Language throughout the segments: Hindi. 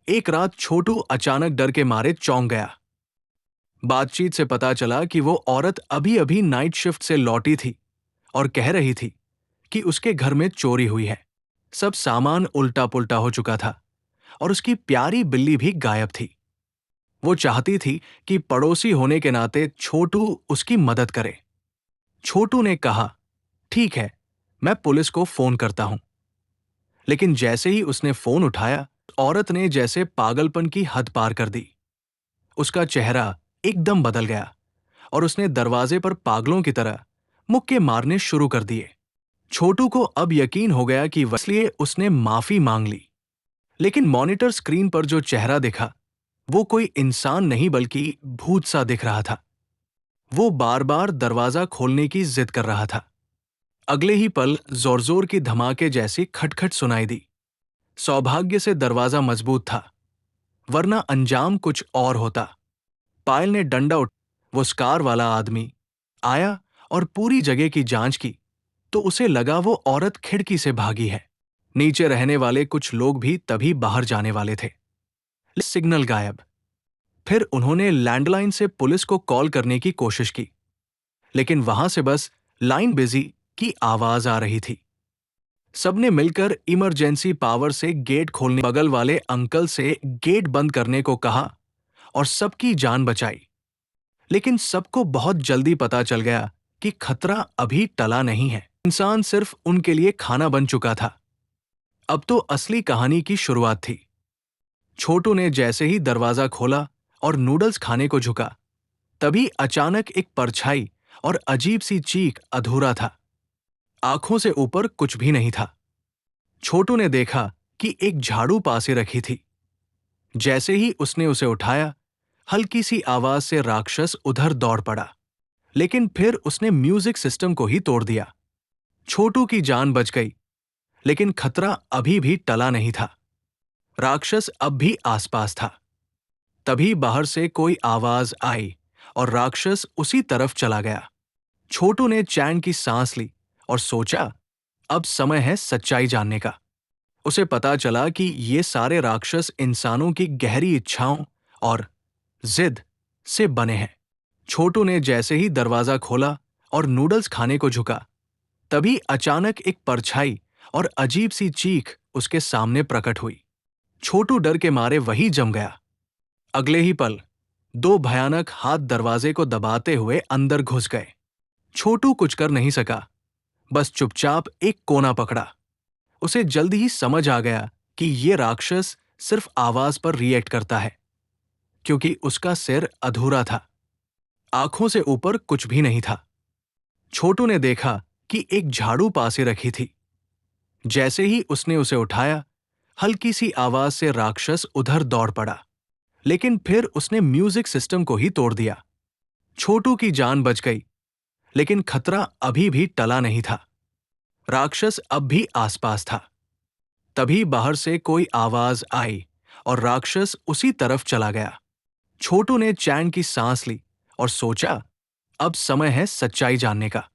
एक रात छोटू अचानक डर के मारे चौंक गया। बातचीत से पता चला कि वो औरत अभी अभी नाइट शिफ्ट से लौटी थी और कह रही थी कि उसके घर में चोरी हुई है। सब सामान उल्टा पुल्टा हो चुका था और उसकी प्यारी बिल्ली भी गायब थी। वो चाहती थी कि पड़ोसी होने के नाते छोटू उसकी मदद करे। छोटू ने कहा, ठीक है, मैं पुलिस को फोन करता हूं। लेकिन जैसे ही उसने फोन उठाया, औरत ने जैसे पागलपन की हद पार कर दी। उसका चेहरा एकदम बदल गया और उसने दरवाजे पर पागलों की तरह मुक्के मारने शुरू कर दिए। छोटू को अब यकीन हो गया कि इसलिए उसने माफी मांग ली। लेकिन मॉनिटर स्क्रीन पर जो चेहरा दिखा, वो कोई इंसान नहीं बल्कि भूत सा दिख रहा था। वो बार बार दरवाजा खोलने की जिद कर रहा था। अगले ही पल जोर जोर की धमाके जैसी खटखट सुनाई दी। सौभाग्य से दरवाजा मजबूत था, वरना अंजाम कुछ और होता। पायल ने डंडा वो स्कार वाला आदमी आया और पूरी जगह की जांच की तो उसे लगा वो औरत खिड़की से भागी है। नीचे रहने वाले कुछ लोग भी तभी बाहर जाने वाले थे। सिग्नल गायब। फिर उन्होंने लैंडलाइन से पुलिस को कॉल करने की कोशिश की, लेकिन वहां से बस लाइन बिजी की आवाज आ रही थी। सबने मिलकर इमरजेंसी पावर से गेट खोलने, बगल वाले अंकल से गेट बंद करने को कहा और सबकी जान बचाई। लेकिन सबको बहुत जल्दी पता चल गया कि खतरा अभी टला नहीं है। इंसान सिर्फ उनके लिए खाना बन चुका था। अब तो असली कहानी की शुरुआत थी। छोटू ने जैसे ही दरवाजा खोला और नूडल्स खाने को झुका, तभी अचानक एक परछाई और अजीब सी चीख। अधूरा था, आंखों से ऊपर कुछ भी नहीं था। छोटू ने देखा कि एक झाड़ू पासे रखी थी। जैसे ही उसने उसे उठाया, हल्की सी आवाज से राक्षस उधर दौड़ पड़ा। लेकिन फिर उसने म्यूजिक सिस्टम को ही तोड़ दिया। छोटू की जान बच गई, लेकिन खतरा अभी भी टला नहीं था। राक्षस अब भी आसपास था। तभी बाहर से कोई आवाज आई और राक्षस उसी तरफ चला गया। छोटू ने चैन की सांस ली और सोचा, अब समय है सच्चाई जानने का। उसे पता चला कि ये सारे राक्षस इंसानों की गहरी इच्छाओं और जिद से बने हैं। छोटू ने जैसे ही दरवाजा खोला और नूडल्स खाने को झुका, तभी अचानक एक परछाई और अजीब सी चीख उसके सामने प्रकट हुई। छोटू डर के मारे वहीं जम गया। अगले ही पल दो भयानक हाथ दरवाजे को दबाते हुए अंदर घुस गए। छोटू कुछ कर नहीं सका, बस चुपचाप एक कोना पकड़ा। उसे जल्दी ही समझ आ गया कि ये राक्षस सिर्फ आवाज पर रिएक्ट करता है, क्योंकि उसका सिर अधूरा था, आंखों से ऊपर कुछ भी नहीं था। छोटू ने देखा कि एक झाड़ू पासे रखी थी। जैसे ही उसने उसे उठाया, हल्की सी आवाज से राक्षस उधर दौड़ पड़ा। लेकिन फिर उसने म्यूजिक सिस्टम को ही तोड़ दिया। छोटू की जान बच गई, लेकिन खतरा अभी भी टला नहीं था। राक्षस अब भी आसपास था। तभी बाहर से कोई आवाज आई और राक्षस उसी तरफ चला गया। छोटू ने चैन की सांस ली और सोचा, अब समय है सच्चाई जानने का।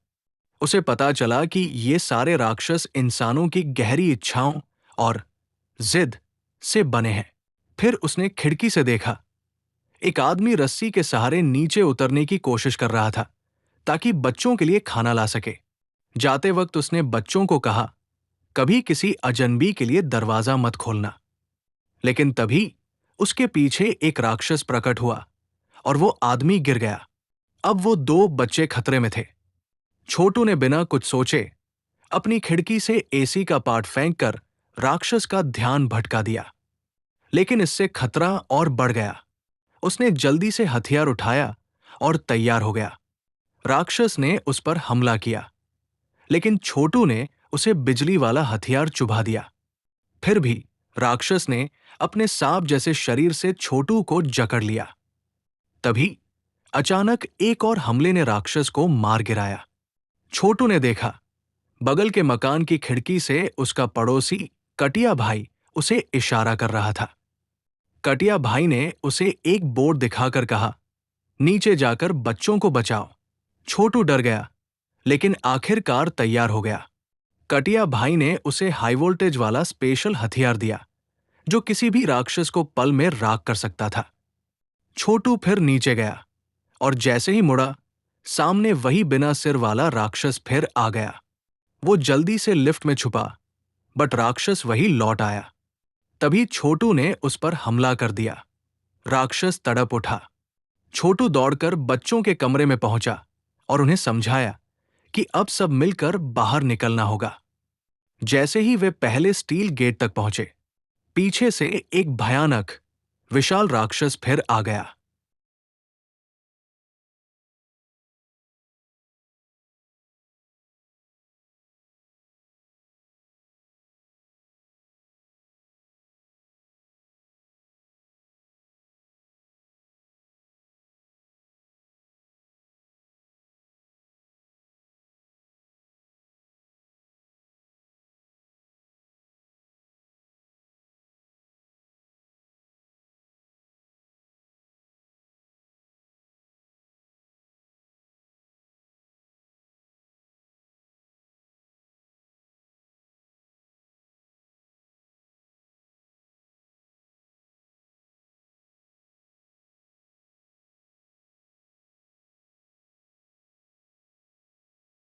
उसे पता चला कि ये सारे राक्षस इंसानों की गहरी इच्छाओं और जिद से बने हैं। फिर उसने खिड़की से देखा, एक आदमी रस्सी के सहारे नीचे उतरने की कोशिश कर रहा था ताकि बच्चों के लिए खाना ला सके। जाते वक्त उसने बच्चों को कहा, कभी किसी अजनबी के लिए दरवाजा मत खोलना। लेकिन तभी उसके पीछे एक राक्षस प्रकट हुआ और वो आदमी गिर गया। अब वो दो बच्चे खतरे में थे। छोटू ने बिना कुछ सोचे अपनी खिड़की से एसी का पार्ट फेंककर राक्षस का ध्यान भटका दिया। लेकिन इससे खतरा और बढ़ गया। उसने जल्दी से हथियार उठाया और तैयार हो गया। राक्षस ने उस पर हमला किया, लेकिन छोटू ने उसे बिजली वाला हथियार चुभा दिया। फिर भी राक्षस ने अपने सांप जैसे शरीर से छोटू को जकड़ लिया। तभी अचानक एक और हमले ने राक्षस को मार गिराया। छोटू ने देखा, बगल के मकान की खिड़की से उसका पड़ोसी कटिया भाई उसे इशारा कर रहा था। कटिया भाई ने उसे एक बोर्ड दिखाकर कहा, नीचे जाकर बच्चों को बचाओ। छोटू डर गया, लेकिन आखिरकार तैयार हो गया। कटिया भाई ने उसे हाई वोल्टेज वाला स्पेशल हथियार दिया, जो किसी भी राक्षस को पल में राख कर सकता था। छोटू फिर नीचे गया और जैसे ही मुड़ा, सामने वही बिना सिर वाला राक्षस फिर आ गया। वो जल्दी से लिफ्ट में छुपा, बट राक्षस वही लौट आया। तभी छोटू ने उस पर हमला कर दिया। राक्षस तड़प उठा। छोटू दौड़कर बच्चों के कमरे में पहुंचा और उन्हें समझाया कि अब सब मिलकर बाहर निकलना होगा। जैसे ही वे पहले स्टील गेट तक पहुंचे, पीछे से एक भयानक, विशाल राक्षस फिर आ गया।